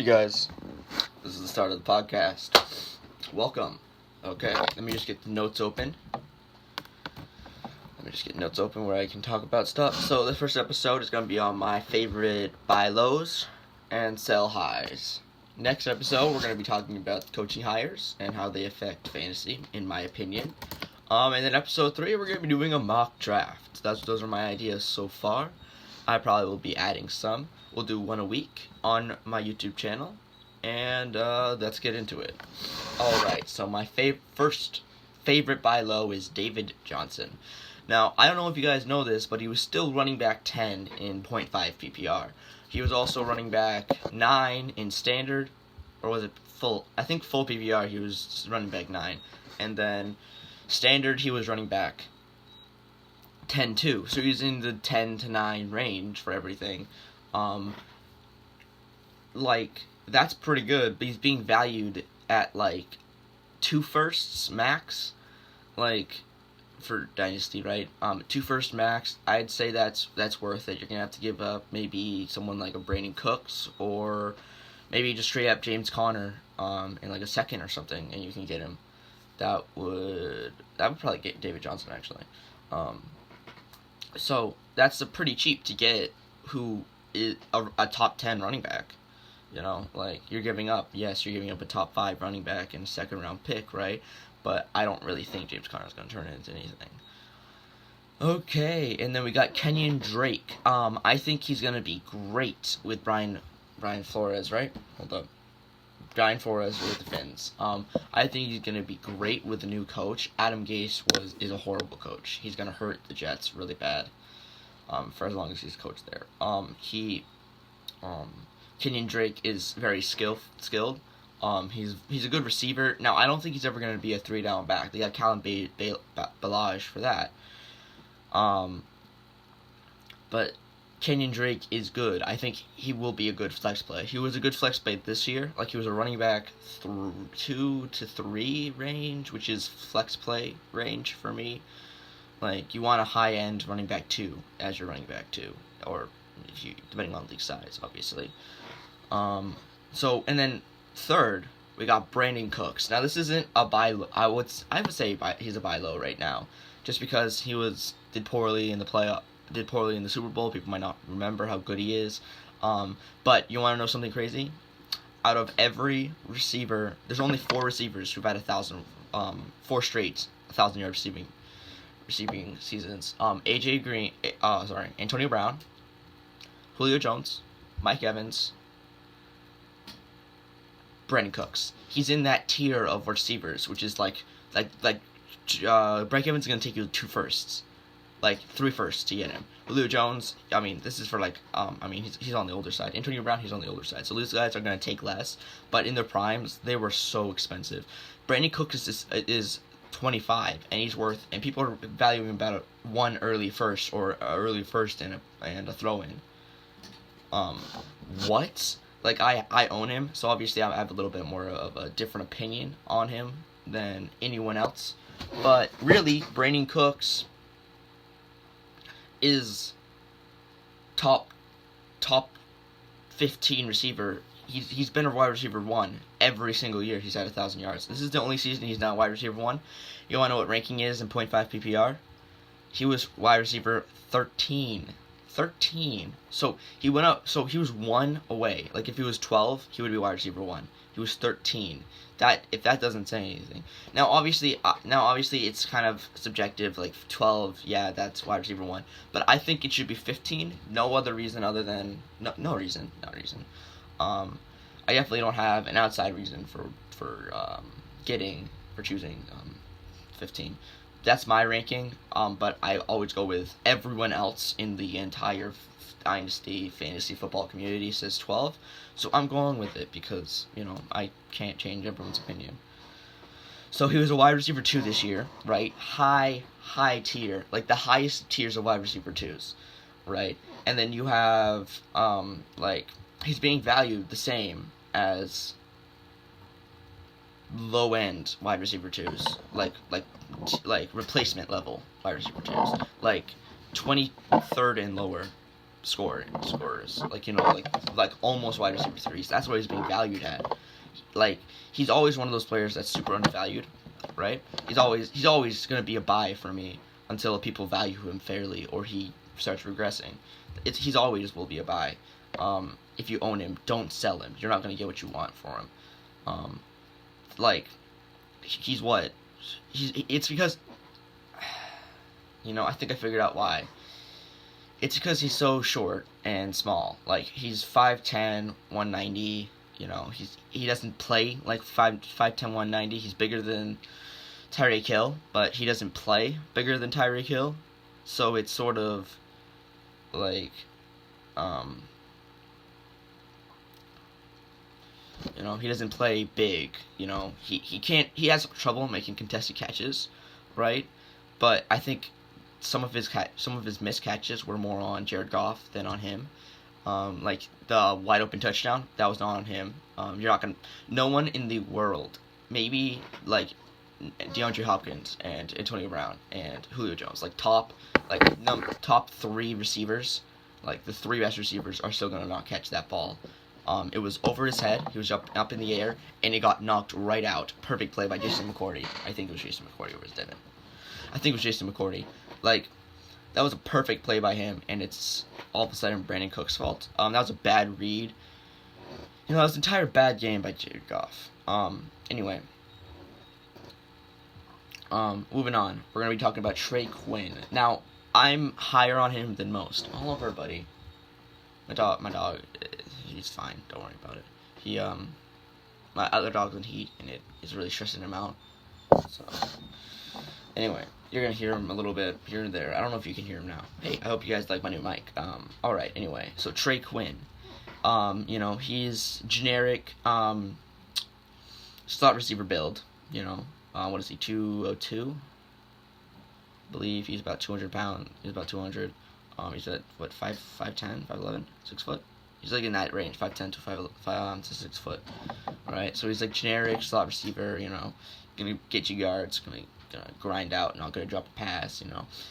Hey guys, this is the start of the podcast. Welcome. Okay, let me just get the notes open. Where I can talk about stuff. So the first episode is going to be on my favorite buy lows and sell highs. Next episode, we're going to be talking about coaching hires and how they affect fantasy, in my opinion. And then episode 3, we're going to be doing a mock draft. Those are my ideas so far. I probably will be adding some. We'll do one a week on my YouTube channel. And let's get into it. Alright, so my first favorite buy low is David Johnson. Now, I don't know if you guys know this, but he was still running back 10 in 0.5 PPR. He was also running back 9 in standard, or was it full? I think full PPR he was running back 9. And then standard he was running back 10 too. So he was in the 10 to 9 range for everything. That's pretty good, but he's being valued at, 2 firsts max, for dynasty, right? 2 first max, I'd say that's worth it. You're gonna have to give up maybe someone like a Brandon Cooks, or maybe just straight up James Conner, in a second or something, and you can get him. That would probably get David Johnson, actually. So that's pretty cheap to get who is a top 10 running back. You're giving up a top 5 running back and a second round pick, right? But I don't really think James Conner is going to turn it into anything. Okay, and then we got Kenyon Drake. I think he's going to be great with Brian Flores, right? Hold up. Brian Flores with the Finns. I think he's going to be great with the new coach. Adam Gase is a horrible coach. He's going to hurt the Jets really bad for as long as he's coached there. Kenyon Drake is very skilled. He's a good receiver. Now, I don't think he's ever going to be a 3-down back. They got Callum Balaj for that. But Kenyon Drake is good. I think he will be a good flex play. He was a good flex play this year. He was a running back 2 to 3 range, which is flex play range for me. You want a high-end running back 2 as your running back 2, or depending on league size, obviously. And then third, we got Brandon Cooks. Now, this isn't a buy low. I would say he's a buy low right now, just because he did poorly in the Super Bowl. People might not remember how good he is. But you want to know something crazy? Out of every receiver, there's only 4 receivers who've had 4 straight 1,000-yard receiving seasons. Antonio Brown, Julio Jones, Mike Evans, Brandon Cooks. He's in that tier of receivers, which is Brandon Evans is gonna take you 2 firsts, 3 firsts to get him. Julio Jones, this is for he's on the older side. Antonio Brown, he's on the older side. So these guys are gonna take less, but in their primes, they were so expensive. Brandon Cooks is 25, and people are valuing about 1 early first, or early first and a throw-in. What? I own him, so obviously I have a little bit more of a different opinion on him than anyone else. But really, Brandon Cooks is top 15 receiver. He's been a wide receiver 1 every single year he's had 1,000 yards. This is the only season he's not wide receiver 1. You want to know what ranking is in 0.5 PPR? He was wide receiver 13. So he went up. So he was 1 away. If he was 12, he would be wide receiver 1. He was 13. If that doesn't say anything. Now obviously it's kind of subjective. 12, yeah, that's wide receiver 1. But I think it should be 15. No other reason other than no reason. I definitely don't have an outside reason for choosing 15. That's my ranking, but I always go with everyone else in the entire dynasty fantasy football community says 12, so I'm going with it because, I can't change everyone's opinion. So he was a wide receiver 2 this year, right? High tier, the highest tiers of wide receiver 2s, right? And then you have, he's being valued the same as low-end wide receiver 2s, replacement level wide receiver 2s, 23rd and lower scorers, like like almost wide receiver threes. That's what he's being valued at. Like he's always one of those players that's super undervalued, right? He's always gonna be a buy for me until people value him fairly or he starts regressing. He's always will be a buy. If you own him, don't sell him. You're not gonna get what you want for him. Like he's what? It's because I think I figured out why. It's because he's so short and small. Like he's 5'10", 190. He doesn't play like 5'10", 190. He's bigger than Tyreek Hill, but he doesn't play bigger than Tyreek Hill. So it's sort of like he doesn't play big. He has trouble making contested catches, right? But I think some of his missed catches were more on Jared Goff than on him. Like the wide open touchdown, that was not on him. No one in the world, maybe like DeAndre Hopkins and Antonio Brown and Julio Jones, like top 3 receivers, like the 3 best receivers are still gonna not catch that ball. It was over his head. He was up in the air, and it got knocked right out. Perfect play by Jason McCourty. I think it was Jason McCourty, or was Devin? I think it was Jason McCourty. Like, that was a perfect play by him, and it's all of a sudden Brandon Cook's fault. That was a bad read. That was an entire bad game by Jared Goff. Anyway. Moving on. We're going to be talking about Trey Quinn. Now, I'm higher on him than most. All over, buddy. My dog, he's fine. Don't worry about it. My other dog's in heat, and it is really stressing him out. So, anyway, you're gonna hear him a little bit here and there. I don't know if you can hear him now. Hey, I hope you guys like my new mic. Alright, anyway, so Trey Quinn. He's generic, slot receiver build, what is he, 202? I believe he's about 200 pounds. He's about 200. He's at, 5'10", 5'11", 6 foot? He's like in that range, 5'10" to 6 foot. Alright, so he's like generic slot receiver, gonna get you yards, gonna grind out, not gonna drop a pass,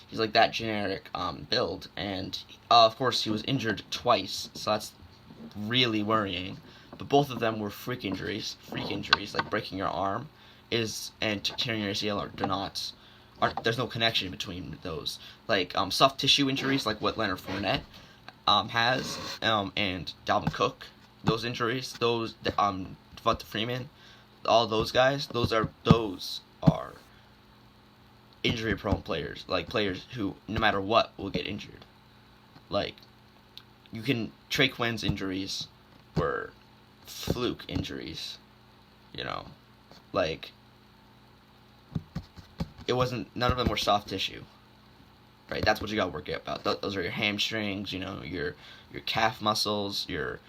He's like that generic build, and of course he was injured twice, so that's really worrying. But both of them were freak injuries, like breaking your arm and tearing your ACL there's no connection between those. Like soft tissue injuries, like what Leonard Fournette has, and Dalvin Cook, those injuries, Devonta Freeman, all those guys, those are injury-prone players, like players who, no matter what, will get injured. Like, Trey Quinn's injuries were fluke injuries, like, none of them were soft tissue, right? That's what you gotta work about. Those are your hamstrings, your calf muscles, your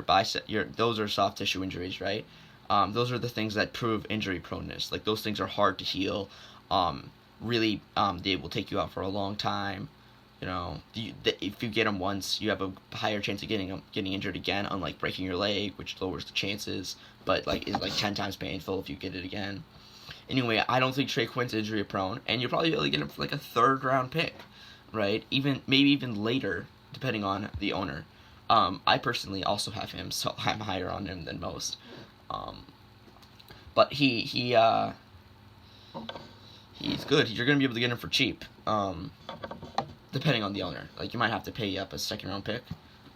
bicep, those are soft tissue injuries, right? Those are the things that prove injury proneness. Like, those things are hard to heal. Really, they will take you out for a long time. If you get them once, you have a higher chance of getting injured again, unlike breaking your leg, which lowers the chances, but is 10 times painful if you get it again. Anyway, I don't think Trey Quinn's injury prone, and you'll probably be able to get him for like a 3rd round pick, right? Maybe even later, depending on the owner. I personally also have him, so I'm higher on him than most. But he's good. You're gonna be able to get him for cheap, depending on the owner. Like, you might have to pay up a 2nd round pick,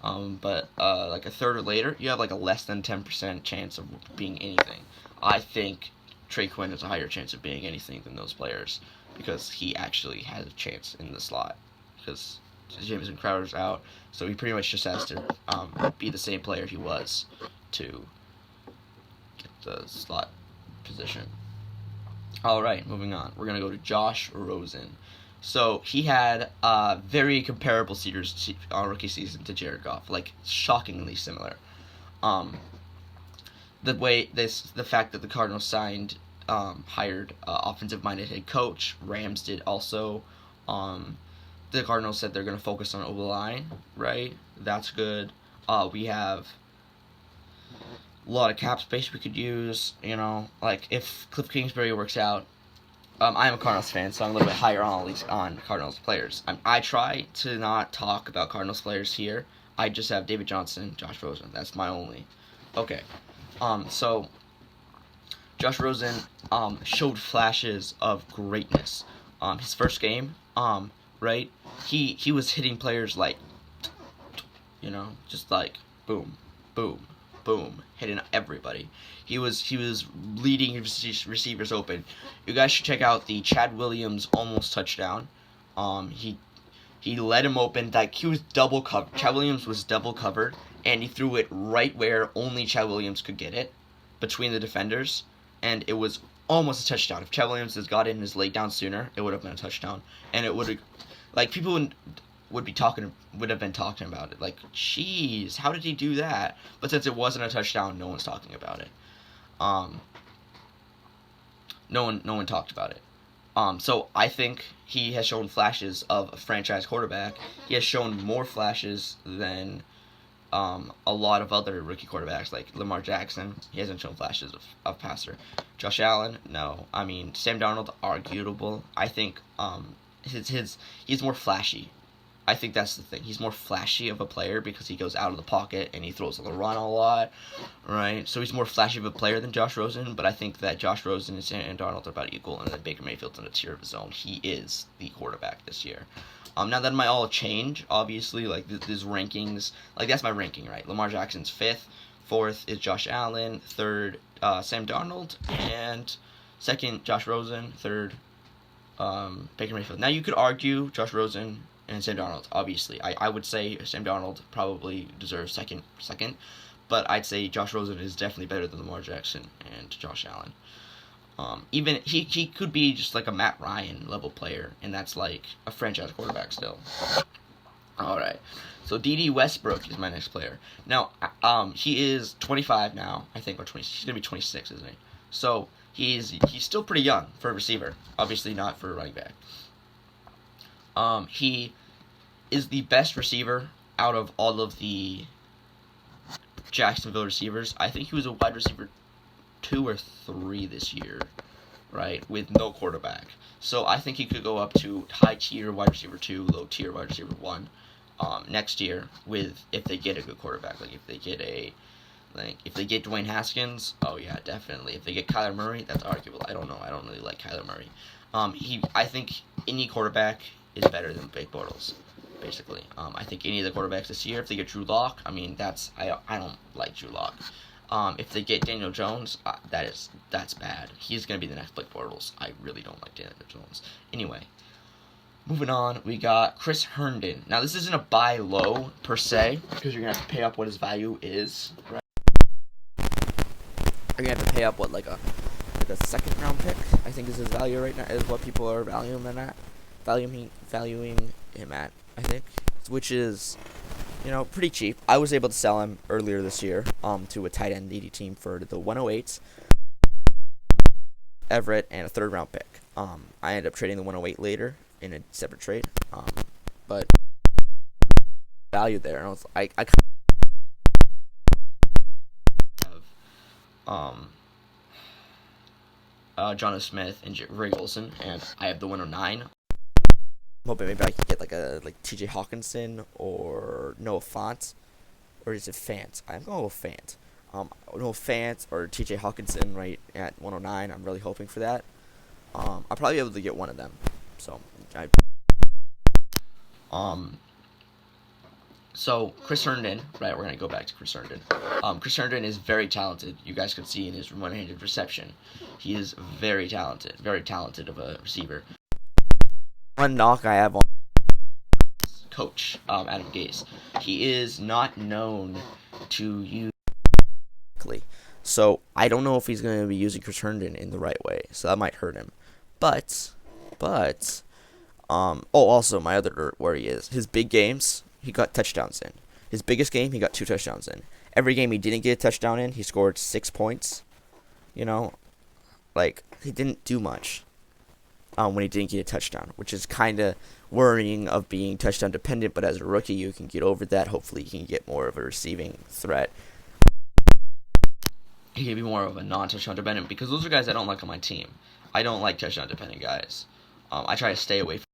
but like a 3rd or later, you have like a less than 10% chance of being anything. I think Trey Quinn has a higher chance of being anything than those players, because he actually has a chance in the slot, because Jamison Crowder's out, so he pretty much just has to be the same player he was to get the slot position. Alright, moving on. We're going to go to Josh Rosen. So, he had a very comparable rookie season to Jared Goff, like, shockingly similar. The fact that the Cardinals hired offensive-minded head coach. Rams did also. The Cardinals said they're going to focus on O-line, right? That's good. We have a lot of cap space we could use, like, if Cliff Kingsbury works out, I am a Cardinals fan, so I'm a little bit higher on Cardinals players. I try to not talk about Cardinals players here. I just have David Johnson, Josh Rosen. That's my only. Okay. So Josh Rosen showed flashes of greatness. His first game, right? He was hitting players like, just like boom, boom, boom, hitting everybody. He was leading his receivers open. You guys should check out the Chad Williams almost touchdown. He let him open. Like, he was double covered. Chad Williams was double covered, and he threw it right where only Chad Williams could get it, between the defenders, and it was almost a touchdown. If Chad Williams had got in his laid down sooner, it would have been a touchdown, and it would have, like, people would have been talking about it. Like, jeez, how did he do that? But since it wasn't a touchdown, no one's talking about it. No one talked about it. So I think he has shown flashes of a franchise quarterback. He has shown more flashes than a lot of other rookie quarterbacks, like Lamar Jackson. He hasn't shown flashes of passer. Josh Allen, no. I mean, Sam Darnold, arguable. I think he's more flashy. I think that's the thing. He's more flashy of a player because he goes out of the pocket and he throws on the run a lot, right? So he's more flashy of a player than Josh Rosen, but I think that Josh Rosen and Darnold are about equal, and then Baker Mayfield's in a tier of his own. He is the quarterback this year. Now that might all change, obviously, like these rankings, like that's my ranking, right? Lamar Jackson's 5th, 4th is Josh Allen, 3rd Sam Darnold, and 2nd Josh Rosen, 3rd Baker Mayfield. Now you could argue Josh Rosen and Sam Darnold, obviously. I would say Sam Darnold probably deserves second, but I'd say Josh Rosen is definitely better than Lamar Jackson and Josh Allen. Even he could be just like a Matt Ryan level player, and that's like a franchise quarterback still. Alright, so D.D. Westbrook is my next player. Now, he is 25 now, I think, or 20. He's going to be 26, isn't he? So, he's still pretty young for a receiver. Obviously not for a running back. He is the best receiver out of all of the Jacksonville receivers. I think he was a wide receiver 2 or 3 this year, right, with no quarterback. So I think he could go up to high tier wide receiver 2, low tier wide receiver 1 next year if they get a good quarterback. Like if they get Dwayne Haskins, oh yeah, definitely. If they get Kyler Murray, that's arguable. I don't know. I don't really like Kyler Murray. I think any quarterback is better than Blake Bortles, basically. I think any of the quarterbacks this year, if they get Drew Lock, I mean, I don't like Drew Lock. If they get Daniel Jones, that's bad. He's going to be the next Blake Bortles. I really don't like Daniel Jones. Anyway, moving on, we got Chris Herndon. Now, this isn't a buy low, per se, because you're going to have to pay up what his value is, right? You're going to have to pay up, what, like a second round pick, I think is his value right now, is what people are valuing him at, I think, which is, pretty cheap. I was able to sell him earlier this year to a tight end needy team for the 108s, Everett, and a 3rd round pick. I ended up trading the 108 later in a separate trade, but value there. And I have Jonathan Smith and Ray Wilson, and I have the 109. I'm hoping maybe I could get like T.J. Hawkinson or Noah Fant, or is it Fant? I'm going with Fant. Noah Fant or T.J. Hawkinson right at 109. I'm really hoping for that. I'll probably be able to get one of them. So Chris Herndon, right? We're gonna go back to Chris Herndon. Chris Herndon is very talented. You guys could see in his one-handed reception, he is very talented of a receiver. One knock I have on coach, Adam Gase. He is not known to use correctly. So I don't know if he's going to be using Chris Herndon in the right way. So that might hurt him. But also my other worry is his big games, he got touchdowns in. His biggest game, he got 2 touchdowns in. Every game he didn't get a touchdown in, he scored 6 points. Like, he didn't do much. When he didn't get a touchdown, which is kind of worrying of being touchdown dependent, but as a rookie you can get over that. Hopefully you can get more of a receiving threat. He can be more of a non-touchdown dependent, because those are guys I don't like on my team. I don't like touchdown dependent guys. I try to stay away from.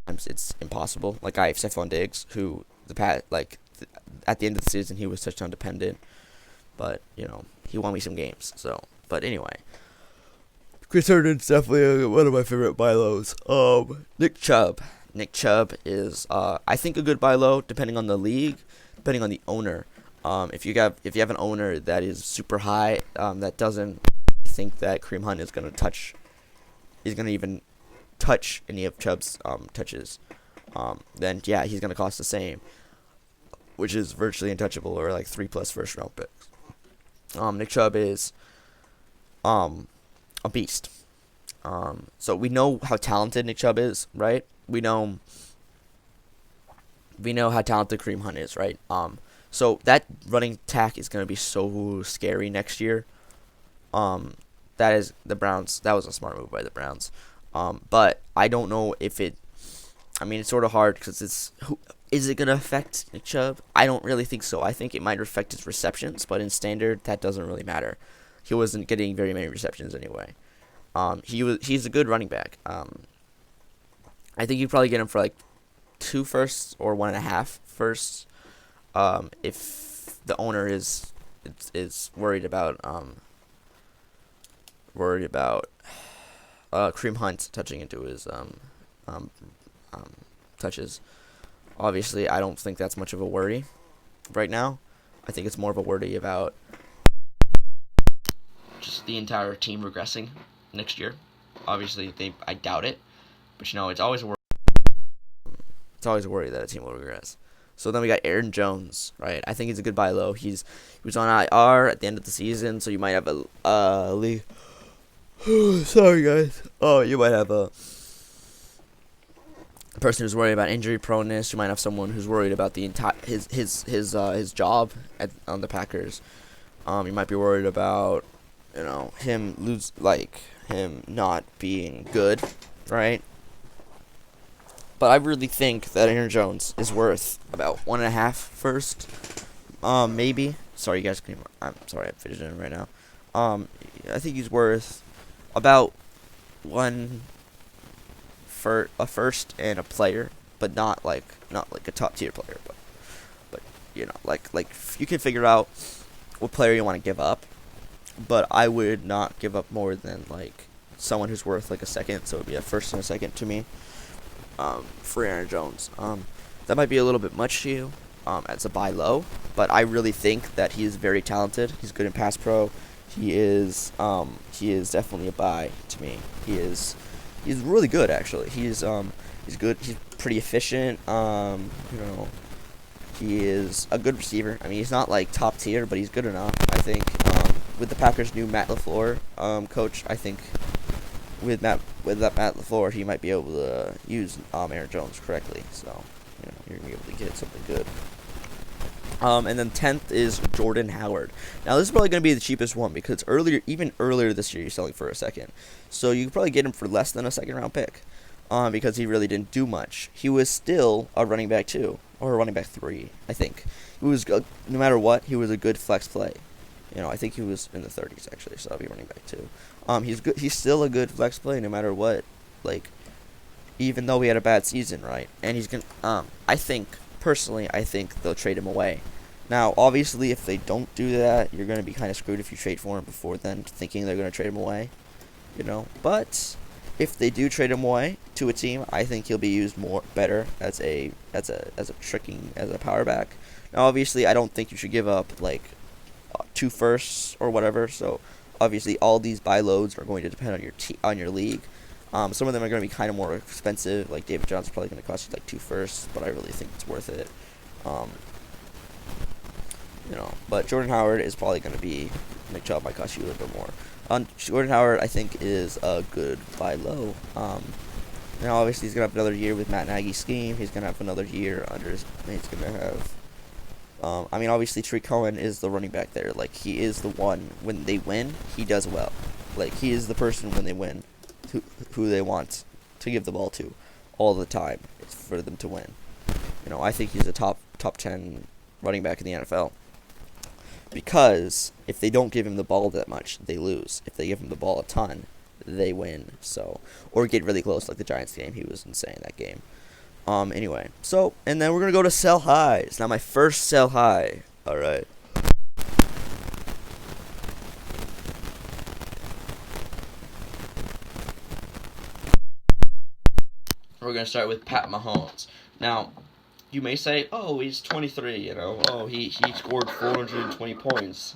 Sometimes it's impossible. Like I have Stephon Diggs, who at the end of the season he was touchdown dependent, but he won me some games. So, but anyway, Chris Herndon's definitely one of my favorite buy lows. Nick Chubb. Nick Chubb is I think a good buy low depending on the league, depending on the owner. If you have an owner that is super high, that doesn't think that Kareem Hunt is gonna even touch any of Chubb's touches, then yeah, he's gonna cost the same, which is virtually untouchable, or like 3+ first round picks. Nick Chubb is a beast. So we know how talented Nick Chubb is, right? We know how talented Kareem Hunt is, right? So that running attack is gonna be so scary next year. That is the Browns. That was a smart move by the Browns. But I don't know if it. I mean, it's sort of hard because is it gonna affect Nick Chubb? I don't really think so. I think it might affect his receptions, but in standard, that doesn't really matter. He wasn't getting very many receptions anyway. He's a good running back. I think you'd probably get him for like 2 firsts or 1.5 firsts. If the owner is worried about Kareem Hunt touching into his touches. Obviously, I don't think that's much of a worry right now. I think it's more of a worry about just the entire team regressing next year. Obviously, I doubt it, but it's always a worry. It's always a worry that a team will regress. So then we got Aaron Jones, right? I think he's a good buy low. He was on IR at the end of the season, so you might have a league. Sorry, guys. Oh, you might have a person who's worried about injury proneness. You might have someone who's worried about the entire his job on the Packers. You might be worried about him not being good, right? But I really think that Aaron Jones is worth about 1.5 first, maybe. Sorry, you guys. I'm sorry, I'm fidgeting right now. I think he's worth about a first and a player, but not like a top tier player, but like you can figure out what player you want to give up, but I would not give up more than like someone who's worth like a second, so it would be a first and a second to me. For Aaron Jones, that might be a little bit much to you, as a buy low, but I really think that he is very talented. He's good in pass pro. He is definitely a buy to me. He's really good actually. He's good. He's pretty efficient. He is a good receiver. I mean, he's not like top tier, but he's good enough. I think with the Packers' new Matt LaFleur coach, I think with that Matt LaFleur, he might be able to use Aaron Jones correctly. So you're gonna be able to get something good. And then 10th is Jordan Howard. Now this is probably going to be the cheapest one because even earlier this year, you're selling for a second. So you could probably get him for less than a second round pick, because he really didn't do much. He was still a running back 2 or a running back 3, I think. He was no matter what, he was a good flex play. I think he was in the 30s actually, so that'll be running back 2. He's good. He's still a good flex play no matter what. Like, even though he had a bad season, right? And he's gonna. Personally, I think they'll trade him away. Now, obviously, if they don't do that, you're going to be kind of screwed if you trade for him before then, thinking they're going to trade him away. But if they do trade him away to a team, I think he'll be used better as a power back. Now, obviously, I don't think you should give up like 2 firsts or whatever. So, obviously, all these buy loads are going to depend on your league. Some of them are going to be kind of more expensive. Like David Johnson's probably going to cost you like 2 firsts, but I really think it's worth it. But Jordan Howard is probably going to be Nick Chubb might cost you a little bit more. Jordan Howard, I think, is a good buy low. Now obviously he's going to have another year with Matt Nagy's scheme. He's going to have another year under his. He's going to have. Obviously Tariq Cohen is the running back there. Like he is the one when they win, he does well. Like he is the person when they win. Who they want to give the ball to all the time for them to win. I think he's a top 10 running back in the NFL. Because if they don't give him the ball that much, they lose. If they give him the ball a ton, they win. So, or get really close, like the Giants game. He was insane that game. Anyway, so and then we're gonna go to sell highs. Now my first sell high. All right. We're gonna start with Pat Mahomes. Now, you may say, "Oh, he's 23. You know, oh he scored 420 points.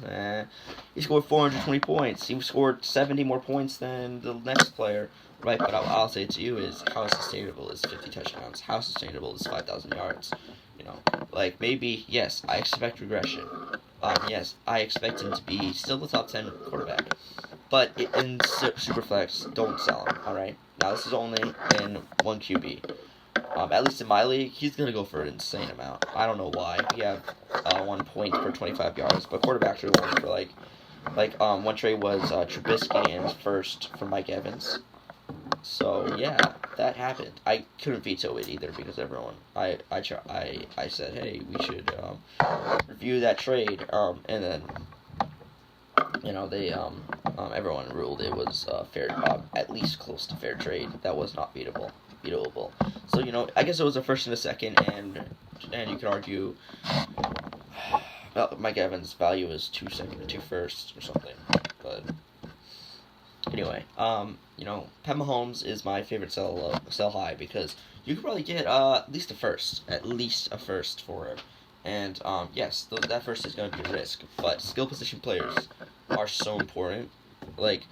He scored 420 points. He scored 70 more points than the next player." Right, but I'll say to you is how sustainable is 50 touchdowns? How sustainable is 5,000 yards? You know, like maybe yes, I expect regression. Yes, I expect him to be still the top 10 quarterback. But in Superflex, don't sell him. All right. Now this is only in one QB. At least in my league, he's gonna go for an insane amount. I don't know why. We have 1 point per 25 yards, but quarterbacks are going for one trade was Trubisky and first for Mike Evans. So yeah, that happened. I couldn't veto it either because everyone I said, hey, we should review that trade. And then they everyone ruled it was fair, at least close to fair trade. That was not beatable. So I guess it was a first and a second, and you could argue Mike Evans' value is 2 seconds and 2 firsts or something. But anyway, Pat Mahomes is my favorite sell high because you could probably get at least a first for him. And yes, that first is going to be a risk, but skill position players are so important. Like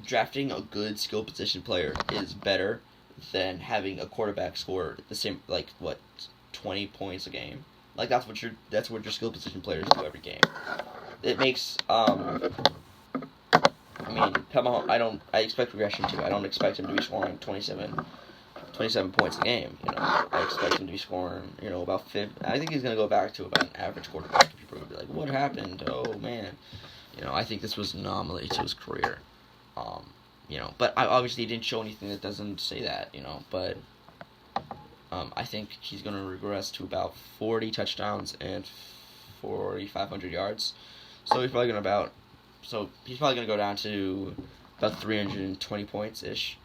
drafting a good skill position player is better than having a quarterback score the same 20 points a game. Like that's what your skill position players do every game. It makes Pat Mahomes, I expect regression too. I don't expect him to be scoring 27 points a game. I expect him to be scoring, about 50. I think he's going to go back to about an average quarterback. People will be like, what happened? Oh, man. I think this was an anomaly to his career. But obviously he didn't show anything that doesn't say that, but I think he's going to regress to about 40 touchdowns and 4,500 yards. So he's probably going to go down to about 320 points-ish,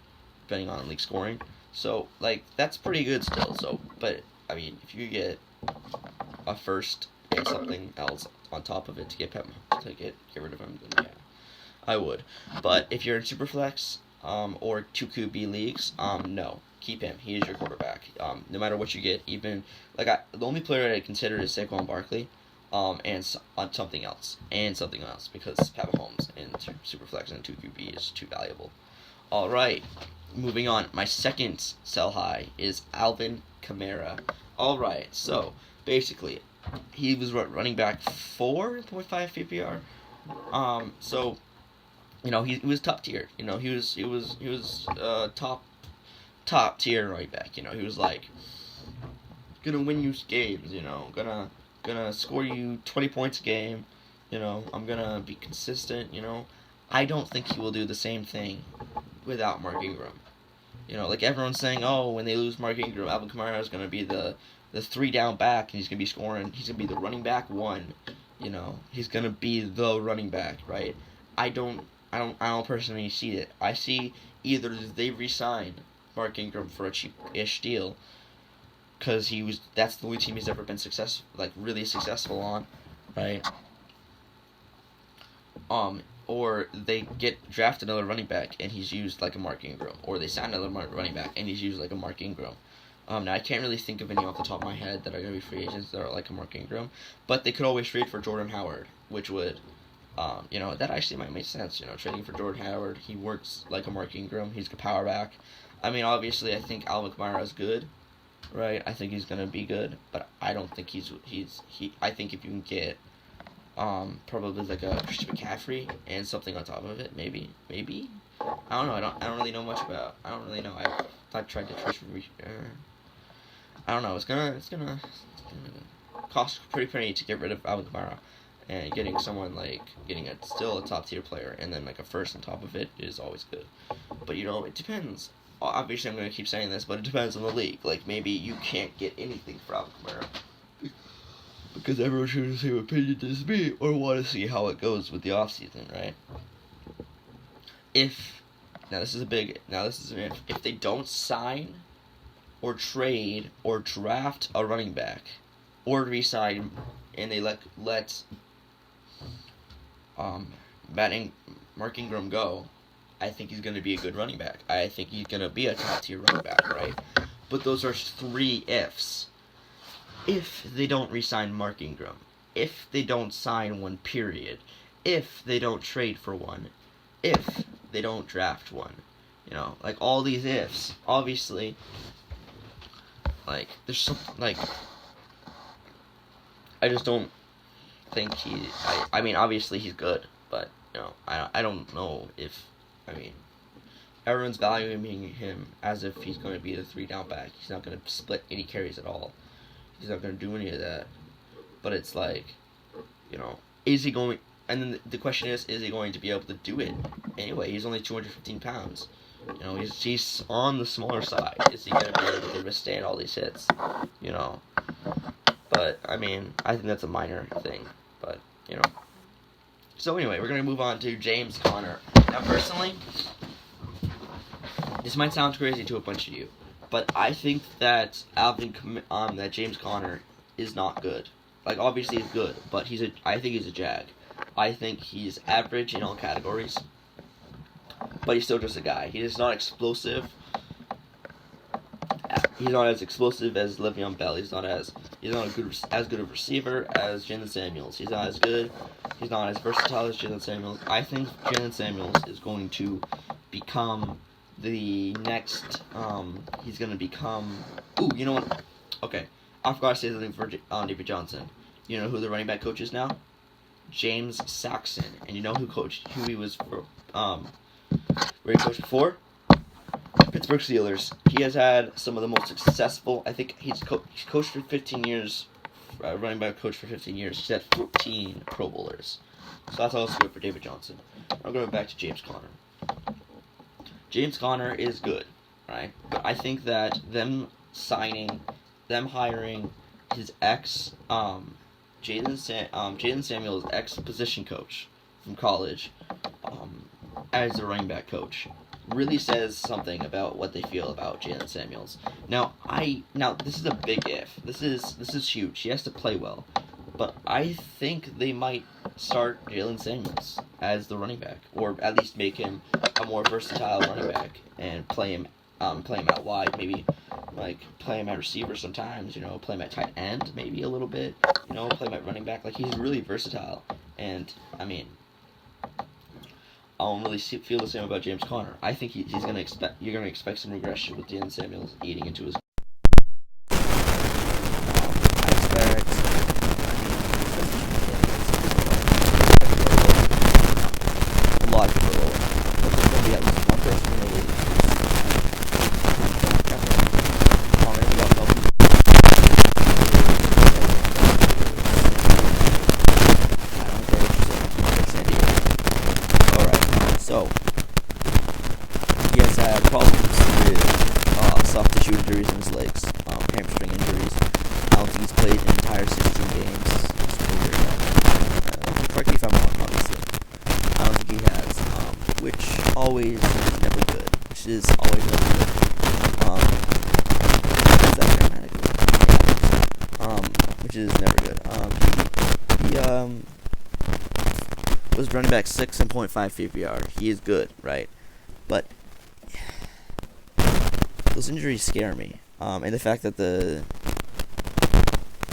depending on league scoring. So, that's pretty good still. So, but, if you get a first and something else on top of it to get rid of him, then yeah, I would. But if you're in Superflex, or 2 QB leagues, no, keep him. He is your quarterback. No matter what you get, even, the only player I consider is Saquon Barkley, and something else, because Pat Mahomes in Superflex and 2 QB is too valuable. Alright, moving on. My second sell high is Alvin Kamara. Alright, so basically, he was running back 4.5 PPR. So, he was top tier. He was top tier right back. He was gonna win you games. Gonna score you 20 points a game. I'm gonna be consistent. I don't think he will do the same thing without Mark Ingram. Everyone's saying, oh, when they lose Mark Ingram, Alvin Kamara is going to be the 3 down back, and he's going to be scoring. He's going to be the running back 1. He's going to be the running back, right? I don't personally see it. I see either they re-sign Mark Ingram for a cheap-ish deal, because that's the only team he's ever been really successful on, right? Or they draft another running back and he's used like a Mark Ingram, or they sign another running back and he's used like a Mark Ingram. Now I can't really think of any off the top of my head that are going to be free agents that are like a Mark Ingram, but they could always trade for Jordan Howard, which would, that actually might make sense. Trading for Jordan Howard, he works like a Mark Ingram. He's a power back. Obviously, I think Alvin Kamara is good, right? I think he's going to be good, but I don't think I think if you can get probably like a Christian McCaffrey and something on top of it, maybe. I don't know. I don't really know much about. I don't really know. I tried to trade for. I don't know. It's gonna cost a pretty penny to get rid of Alvin Kamara, and getting someone still a top tier player and then like a first on top of it is always good. But it depends. Obviously, I'm gonna keep saying this, but it depends on the league. Maybe you can't get anything for Alvin Kamara, because everyone's trying to say what opinion does me, or want to see how it goes with the offseason, right? if now this is an if they don't sign or trade or draft a running back or re-sign and they let Mark Ingram go, I think he's going to be a good running back. I think he's going to be a top tier running back, right? But those are 3 ifs. If they don't re-sign Mark Ingram, if they don't sign one, period, if they don't trade for one, if they don't draft one, like all these ifs, obviously, like there's some like I just don't think I mean obviously he's good, but I don't know if everyone's valuing him as if he's going to be the 3 down back. He's not going to split any carries at all. He's not going to do any of that. But it's like, is he going? And then the question is he going to be able to do it anyway? He's only 215 pounds. He's on the smaller side. Is he going to be able to withstand all these hits? But I think that's a minor thing. But So anyway, we're going to move on to James Conner. Now, personally, this might sound crazy to a bunch of you, but I think that that James Conner is not good. Like, obviously he's good, but I think he's a jag. I think he's average in all categories, but he's still just a guy. He is not explosive. He's not as explosive as Le'Veon Bell. He's not as good a receiver as Jalen Samuels. He's not as good. He's not as versatile as Jalen Samuels. I think Jalen Samuels is going to become the next. He's going to become. Ooh, you know what? Okay, I forgot to say something for David Johnson. You know who the running back coach is now? James Saxon. And you know who he was for? Where he coached before? Pittsburgh Steelers. He has had some of the most successful. I think he's coached for 15 years. Running back coach for 15 years. He's had 14 Pro Bowlers. So that's also good for David Johnson. I'm going back to James Conner. James Conner is good, right? But I think that them hiring his Jalen Samuels' ex-position coach from college as the running back coach really says something about what they feel about Jalen Samuels. Now this is a big if. This is huge. He has to play well. But I think they might start Jalen Samuels as the running back, or at least make him a more versatile running back and play him out wide, maybe like play him at receiver sometimes, play him at tight end maybe a little bit, play him at running back. Like, he's really versatile, and I don't really feel the same about James Conner. I think you're gonna expect some regression with Jalen Samuels eating into his. So, he has had problems with soft tissue injuries in his legs, hamstring injuries. I don't think he's played an entire 16 games. Correct me if I'm wrong, obviously. I don't think he has, which always is never good. Which is always never good. Is that grammatically? Yeah. Which is never good. He was running back 6.5 PPR. He is good, right? But those injuries scare me. And the fact that the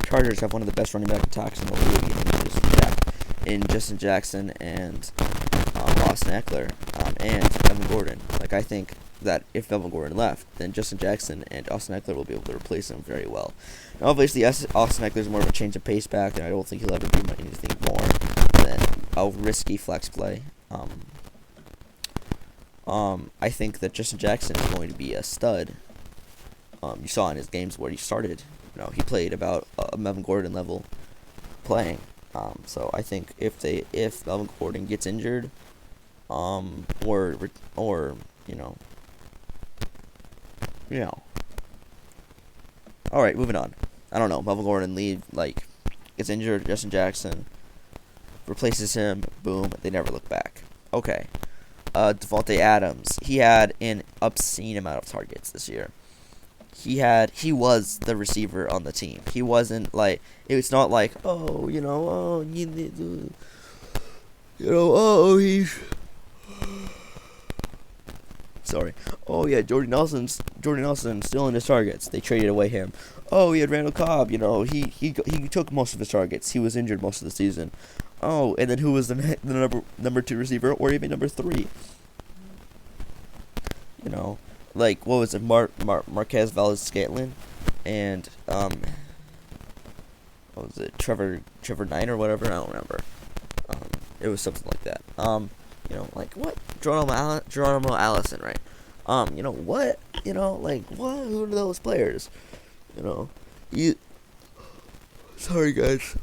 Chargers have one of the best running back attacks in the league in Justin Jackson and Austin Eckler and Evan Gordon. Like, I think that if Evan Gordon left, then Justin Jackson and Austin Eckler will be able to replace him very well. Now, obviously, Austin Eckler is more of a change of pace back, and I don't think he'll ever be anything more than a risky flex play. I think that Justin Jackson is going to be a stud. You saw in his games where he started, he played about a Melvin Gordon level playing. So I think if Melvin Gordon gets injured, or all right, moving on. I don't know. Melvin Gordon gets injured. Justin Jackson replaces him. Boom. They never look back. Okay. Devontae Adams. He had an obscene amount of targets this year. He was the receiver on the team. He wasn't like, it's not like, oh, he's, sorry. Oh yeah, Jordy Nelson stealing his targets. They traded away him. Oh, he had Randall Cobb. He took most of his targets. He was injured most of the season. Oh, and then who was the number 2 receiver, or even number 3? Like, what was it, Marquez Valdes-Scantling, and what was it, Trevor Knight or whatever? I don't remember. It was something like that. Like what? Geronimo Allison, right? What? Like what? Who are those players? Sorry guys.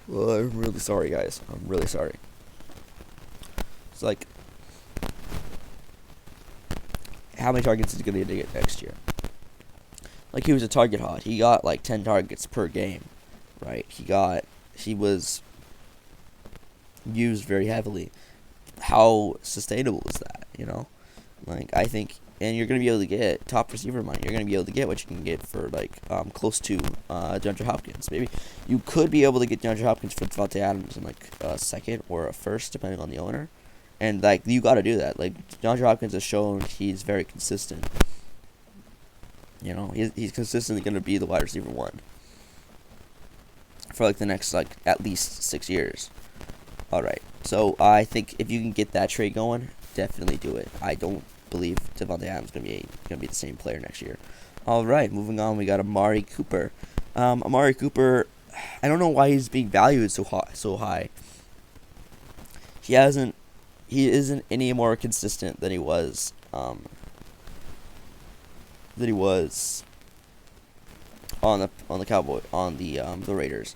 Well, I'm really sorry, guys. I'm really sorry. It's like, how many targets is he going to get next year? Like, he was a target hog. He got like 10 targets per game, right? He was used very heavily. How sustainable is that? Like, I think, and you're going to be able to get top receiver money. You're going to be able to get what you can get for like close to DeAndre Hopkins. Maybe you could be able to get DeAndre Hopkins for Devontae Adams in like a second or a first, depending on the owner. And like, you got to do that. Like, DeAndre Hopkins has shown he's very consistent. He's consistently going to be the wide receiver 1 for like the next like at least 6 years. All right. So I think if you can get that trade going, definitely do it. I don't believe Devontae Adams is going to be the same player next year. All right, moving on, we got Amari Cooper. Amari Cooper, I don't know why he's being valued so high. He isn't any more consistent than he was on the Raiders.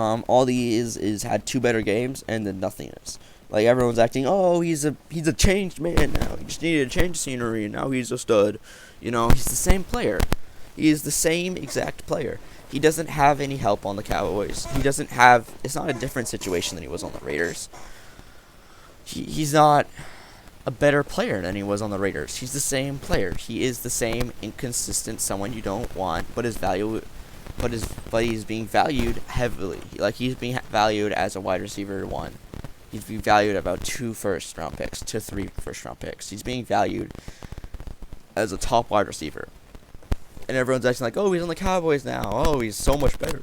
All he is had 2 better games and then nothingness. Like, everyone's acting, oh, he's a changed man now. He just needed to change the scenery, and now he's a stud. He's the same player. He is the same exact player. He doesn't have any help on the Cowboys. It's not a different situation than he was on the Raiders. He's not a better player than he was on the Raiders. He's the same player. He is the same inconsistent someone you don't want, but he's being valued heavily. Like, he's being valued as a wide receiver 1. He's being valued about 2 first-round picks, to 3 first-round picks. He's being valued as a top wide receiver. And everyone's acting like, oh, he's on the Cowboys now. Oh, he's so much better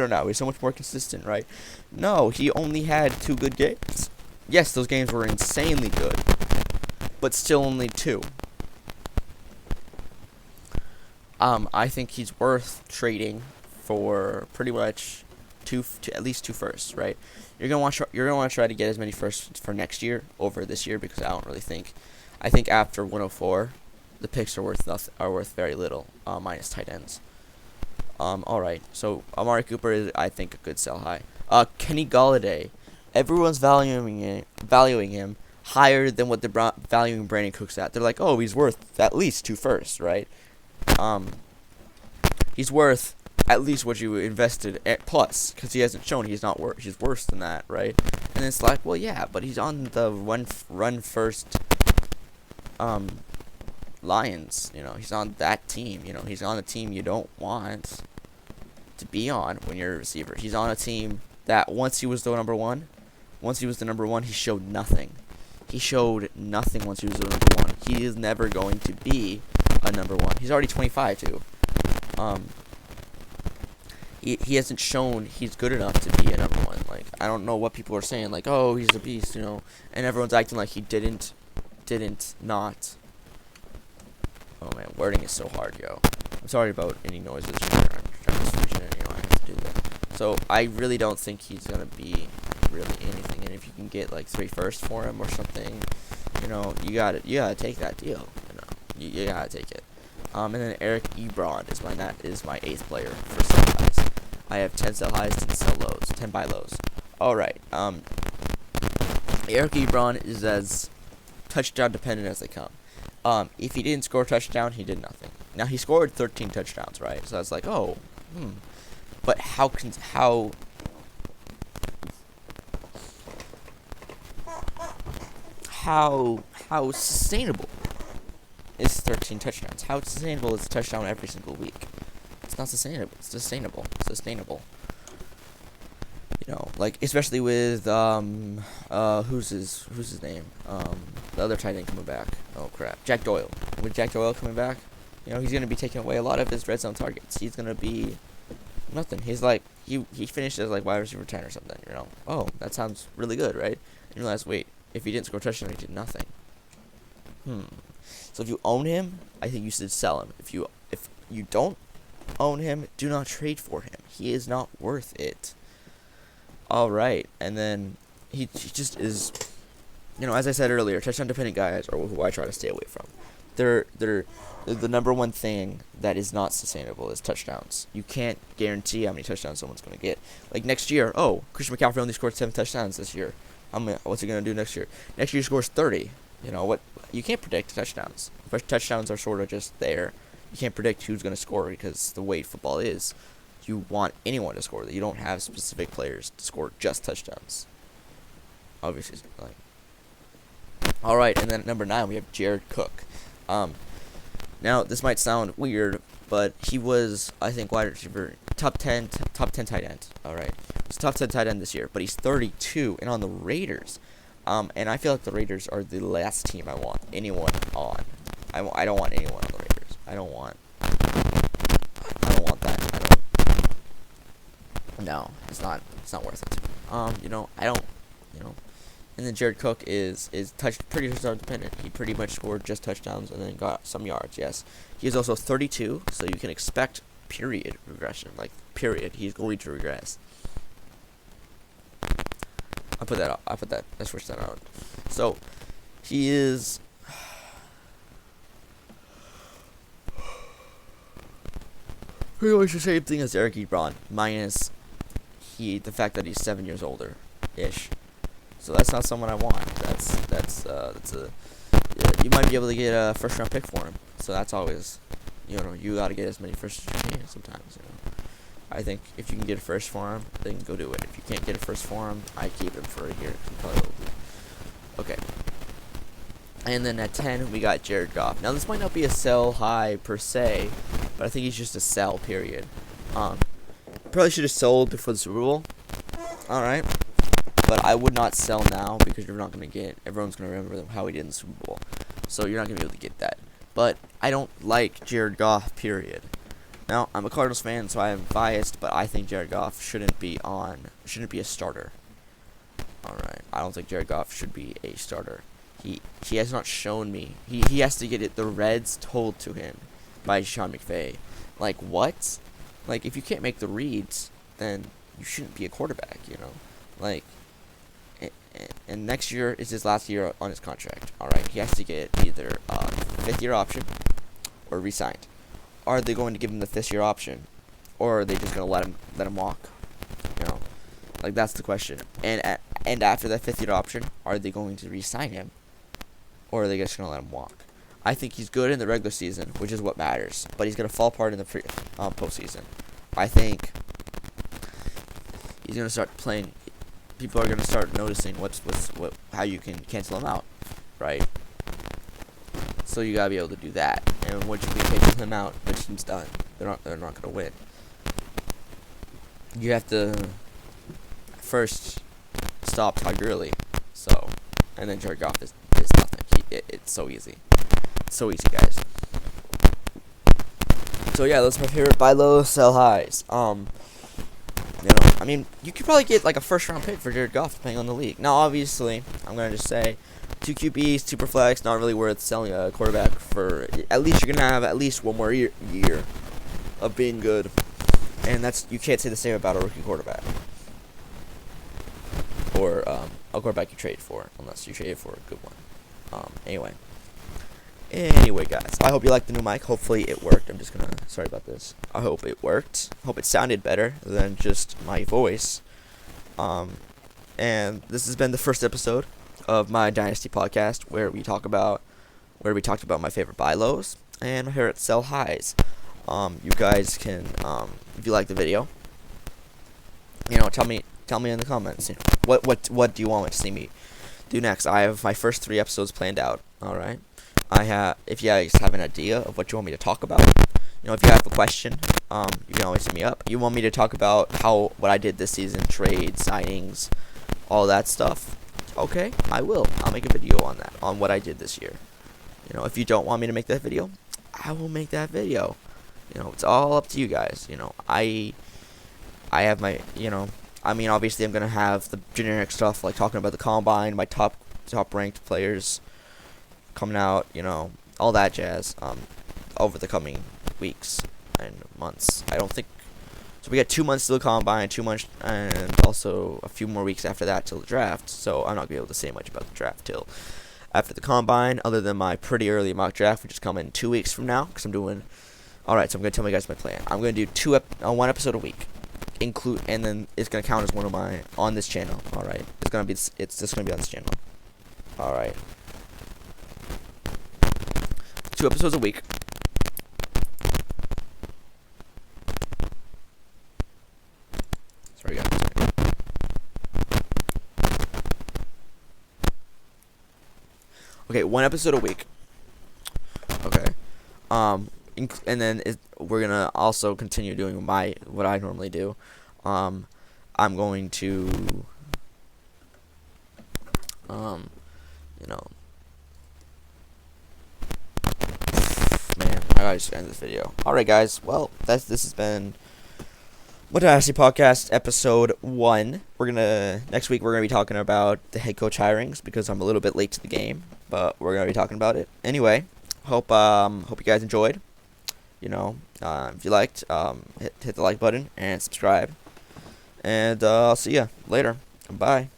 now. He's so much more consistent, right? No, he only had 2 good games. Yes, those games were insanely good, but still only 2. I think he's worth trading for pretty much at least 2 firsts, right? You're gonna want to try to get as many firsts for next year over this year, because I don't really think. I think after 104, the picks are worth very little, minus tight ends. All right, so Amari Cooper is, I think, a good sell high. Kenny Golladay, everyone's valuing him higher than what they're valuing Brandon Cooks at. They're like, oh, he's worth at least 2 firsts, right? He's worth at least what you invested at plus, because he hasn't shown he's worse than that, right? And it's like, well, yeah, but he's on the run first Lions. He's on that team. He's on a team you don't want to be on when you're a receiver. He's on a team that once he was the number one, he showed nothing. He showed nothing once he was the number 1. He is never going to be a number 1. He's already 25 too. He hasn't shown he's good enough to be a number 1. Like, I don't know what people are saying, like, oh, he's a beast, and everyone's acting like he didn't not. Oh man, wording is so hard, yo. I'm sorry about any noises. I'm trying to switch it, I have to do that. So I really don't think he's gonna be really anything. And if you can get like 3 firsts for him or something, you gotta take that deal. You gotta take it. And then Eric Ebron is my 8th player for sell highs. I have 10 sell highs, 10 buy lows. All right. Eric Ebron is as touchdown dependent as they come. If he didn't score a touchdown, he did nothing. Now he scored 13 touchdowns, right? So I was like, oh, But how sustainable is 13 touchdowns? How sustainable is a touchdown every single week? It's not sustainable. It's sustainable. You know, like especially with who's his name? The other tight end coming back. Oh crap, Jack Doyle. With Jack Doyle coming back, you know, he's gonna be taking away a lot of his red zone targets. He's gonna be nothing. He's like he finished as like wide receiver 10 or something. You know, oh that sounds really good, right? And you realize, wait, if he didn't score a touchdown, he did nothing. So if you own him, I think you should sell him. If you don't own him, do not trade for him. He is not worth it. All right, and then he just is, you know, as I said earlier, touchdown dependent guys are who I try to stay away from. They're the number one thing that is not sustainable is touchdowns. You can't guarantee how many touchdowns someone's going to get. Like next year, oh, Christian McCaffrey only scored 7 touchdowns this year. What's he going to do next year? Next year he scores 30. You know what? You can't predict touchdowns. Touchdowns are sort of just there. You can't predict who's going to score because the way football is, you want anyone to score. You don't have specific players to score just touchdowns. Obviously, like. All right, and then at number 9 we have Jared Cook. Now this might sound weird, but he was, I think, wide receiver top 10 tight end. All right, he's top 10 tight end this year, but he's 32 and on the Raiders. And I feel like the Raiders are the last team I want anyone on. I don't want anyone on the Raiders. I don't want that. No, it's not worth it. You know, and then Jared Cook is pretty touchdown dependent. He pretty much scored just touchdowns and then got some yards. Yes, he is also 32, so you can expect period regression. Like period, he's going to regress. I switched that out. So he is. Pretty much the same thing as Eric Ebron, minus the fact that he's 7 years older, ish. So that's not someone I want. You might be able to get a first round pick for him. So that's always, you know, you got to get as many firsts as you can sometimes. You know, I think if you can get a first for him, then go do it. If you can't get a first for him, I keep him for a year. Okay. And then at 10, we got Jared Goff. Now this might not be a sell high per se, but I think he's just a sell. Period. Probably should have sold before the Super Bowl. All right. But I would not sell now because you're not going to get, everyone's going to remember how he did in the Super Bowl. So you're not going to be able to get that. But I don't like Jared Goff, period. Now, I'm a Cardinals fan, so I am biased, but I think Jared Goff shouldn't be a starter. Alright, I don't think Jared Goff should be a starter. He has not shown me. He has to get the reads told to him by Sean McVay. Like, what? Like, if you can't make the reads, then you shouldn't be a quarterback, you know? Like, and next year is his last year on his contract. Alright, he has to get either a 5th-year option or re-signed. Are they going to give him the 5th-year option, or are they just going to let him walk? You know, like that's the question. And after that 5th-year option, are they going to re-sign him, or are they just going to let him walk? I think he's good in the regular season, which is what matters, but he's going to fall apart in the postseason. I think he's going to start playing. People are going to start noticing how you can cancel him out, right? So you gotta be able to do that. And once you can cancel him out, the team's done. They're not gonna win. You have to first stop Todd Gurley. So, and then Jared Goff is nothing. It's so easy. It's so easy, guys. So yeah, those are my favorite buy low, sell highs. You know, I mean, you could probably get like a first round pick for Jared Goff depending on the league. Now, obviously, I'm gonna just say 2 QBs, super flex, not really worth selling a quarterback for. At least you're gonna have at least one more year of being good, and you can't say the same about a rookie quarterback or a quarterback you trade for, unless you trade for a good one. Anyway, guys, I hope you liked the new mic. Hopefully it worked. Sorry about this. I hope it worked. Hope it sounded better than just my voice. And this has been the first episode of my Dynasty podcast, where we talked about my favorite buy lows and my favorite sell highs. You guys can, if you like the video, you know, tell me in the comments, what do you want to see me do next. I have my first 3 episodes planned out. All right. If you guys have an idea of what you want me to talk about, if you have a question, you can always hit me up. You want me to talk about what I did this season, trades, signings, all that stuff. Okay, I will. I'll make a video on that, on what I did this year. If you don't want me to make that video, I will make that video. It's all up to you guys. I have my, obviously I'm going to have the generic stuff, like talking about the combine, my top ranked players coming out, all that jazz, over the coming weeks and months. I don't think, so we got 2 months till the combine, 2 months, and also a few more weeks after that till the draft, so I'm not going to be able to say much about the draft till after the combine, other than my pretty early mock draft, which is coming 2 weeks from now, because I'm doing, alright, so I'm going to tell you guys my plan. I'm going to do 1 episode a week, and then it's going to count as one of my, on this channel, alright, it's just going to be on this channel, alright, 2 episodes a week. Sorry, guys. Okay, 1 episode a week. Okay. And then we're gonna also continue doing what I normally do. I'm going to, man, I gotta just end this video. Alright, guys. Well, this has been What Dynasty Podcast episode 1. Next week we're gonna be talking about the head coach hirings because I'm a little bit late to the game, but we're gonna be talking about it anyway. Hope you guys enjoyed. If you liked, hit the like button and subscribe. And I'll see ya later. Bye.